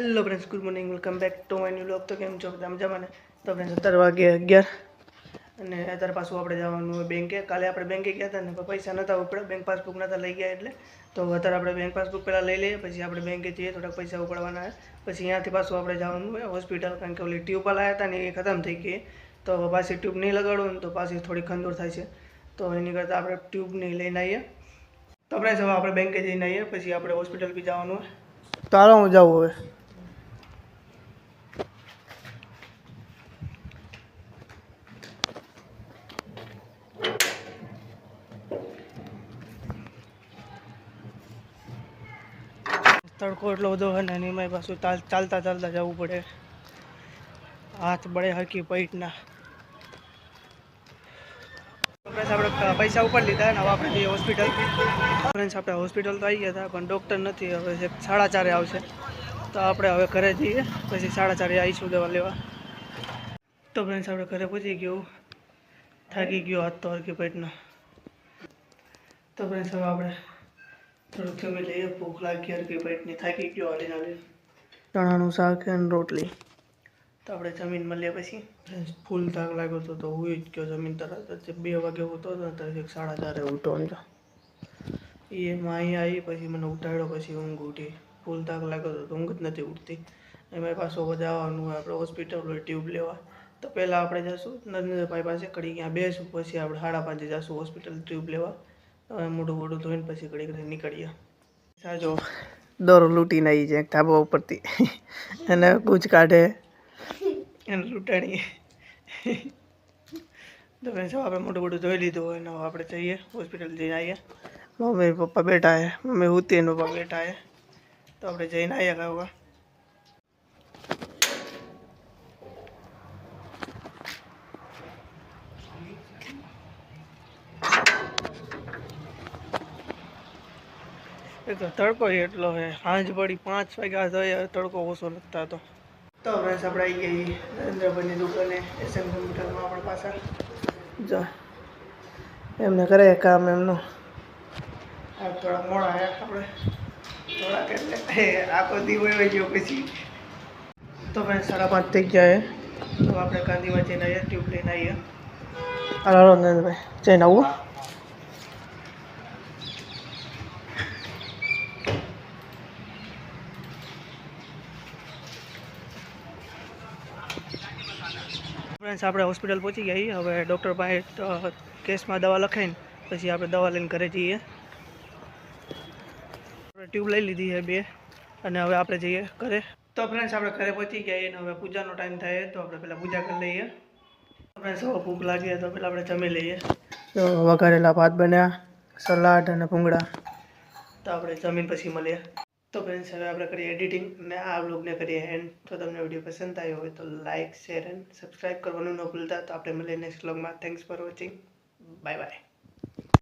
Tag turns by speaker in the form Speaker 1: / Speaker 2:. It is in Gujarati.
Speaker 1: Hello friends, good morning, welcome back to my new vlog. तो કેમ છો બધા મજામાં ને? તો ફ્રેન્ડ્સ 17 વાગે 11 અને અત્યારે પાછું આપણે જવાનું હોય બેંકે. કાલે આપણે બેંકે ગયા હતા ને પણ પૈસા નહોતા ઉપડ્યા, બેંક પાસબુક નહોતા લઈ ગયા એટલે. તો અત્યારે આપણે બેંક પાસબુક પહેલાં લઈ લઈએ, પછી આપણે બેંકે જઈએ, થોડાક પૈસા ઉપાડવાના હોય. પછી અહીંયાથી પાછું આપણે જવાનું હોય હોસ્પિટલ, કારણ કે ઓલી ટ્યુબ લાવ્યા હતા ને એ ખતમ થઈ ગઈ. તો પાછી ટ્યુબ નહીં લગાડવું ને તો પાછી થોડી ખંડોર થાય છે. તો એની કરતાં આપણે ટ્યુબ નહીં લઈને આવીએ. તો ફ્રેન્ડ્સ હવે આપણે બેંકે જઈને આવીએ, પછી આપણે હોસ્પિટલ બી જવાનું હોય. તો હાલો હું જાઉં હવે. તડકો એટલો બધો હોય ને એમાં પાછું ચાલતા ચાલતા જવું પડે, હાથ બળે હરકી પૈટના. ફ્રેન્ડ્સ આપણે પૈસા ઉપર લીધા ને હવે આપણે જઈએ હોસ્પિટલ. ફ્રેન્ડ્સ આપણે હોસ્પિટલ તો આવી ગયા હતા પણ ડૉક્ટર નથી, હવે 4:30 આવશે. તો આપણે હવે ઘરે જઈએ, પછી 4:30 આવીશું દવા લેવા. તો ફ્રેન્ડ્સ આપણે ઘરે પહોંચી ગયું, થાકી ગયો હાથ તો હરકી પૈટના. તો ફ્રેન્ડ્સ હવે આપણે થોડુંક જમી લઈએ, ભૂખ લાગી હરકી પેટની, થાકી ગયો હાલીને હાલીને. ચણાનું શાક અને રોટલી. તો આપણે જમીન મળીએ પછી. ફૂલ થાક લાગ્યો હતો તો હું જ ગયો જમીન તરત જ. 2 વાગે ઉઠો હતો ત્યારે 4:30 ઉઠો સમજો. એમાં અહીંયા આવી પછી મને ઉઠાડ્યો, પછી ઊંઘ ઉઠી. ફૂલ થાક લાગ્યો હતો તો ઊંઘ જ નથી ઉઠતી. એમાં પાછો જવાનું હોય આપણે હોસ્પિટલ હોય ટ્યુબ લેવા. તો પહેલાં આપણે જઈશું નરેન્દ્રભાઈ પાસે, ઘડી ત્યાં બેસું, પછી આપણે 5:30 જઈશું હોસ્પિટલ ટ્યુબ લેવા. મોઢું મોઢું ધોઈને પછી ઘડી નીકળીએ. સાજો દોરો લૂંટીને આવી જાય ધાબા ઉપરથી અને કૂચ કાઢે એને લૂંટાણીએ. તો ફ્રેન્ડ્સ આપણે મોટું મોટું ધોઈ લીધું હોય ને આપણે જઈએ હોસ્પિટલ જઈને આવીએ. મમ્મી પપ્પા બેઠા હે, મમ્મી હુતી ને પપ્પા બેઠા હે. તો આપણે જઈને આવીએ ખાવા. એક તો તડકો એટલો છે, સાંજ પડી 5 વાગ્યા તો તડકો ઓછો નથી થતો. તો ફ્રેન્ડ્સ આપણે આવી ગઈ નરેન્દ્રભાઈની દુકાને, એસએમ કોમ્પ્યુટરમાં. આપણે પાછા જો એમને કરે કામ એમનું. આ થોડા મોડા હે આપણે, થોડાક એટલે આખો દી વયો ગયો પછી. તો ફ્રેન્ડ્સ 5:30 થઈ ગયા. તો આપણે ગાંધીમાં જઈને આવીએ, ટ્યુબ લઈને આવીએ. હાલો નરેન્દ્રભાઈ જઈને આવું. ફ્રેન્ડ્સ આપણે હોસ્પિટલ પહોંચી ગયા. હવે ડૉક્ટર પાસે કેસમાં દવા લખાઈને પછી આપણે દવા લઈને ઘરે જઈએ. આપણે ટ્યુબ લઈ લીધી છે 2 અને હવે આપણે જઈએ ઘરે. તો ફ્રેન્ડ્સ આપણે ઘરે પહોંચી ગયા અને હવે પૂજાનો ટાઈમ થાય તો આપણે પહેલાં પૂજા કરી લઈએ. ફ્રેન્ડ્સ હવે ભૂખ લાગી તો પહેલાં આપણે જમી લઈએ. તો વઘારેલા ભાત બન્યા, સલાડ અને ભૂંગળા. તો આપણે જમીન પછી મળીએ. તો ફ્રેન્ડ્સ હવે આપણે કરીએ એડિટિંગ અને આ વ્લોગને કરીએ એન્ડ. તો તમને વિડીયો પસંદ આવ્યો હોય તો લાઇક, શેર એન્ડ સબસ્ક્રાઈબ કરવાનું ન ભૂલતા. તો આપણે મળીએ નેક્સ્ટ વ્લોગમાં. Thanks for watching. Bye bye.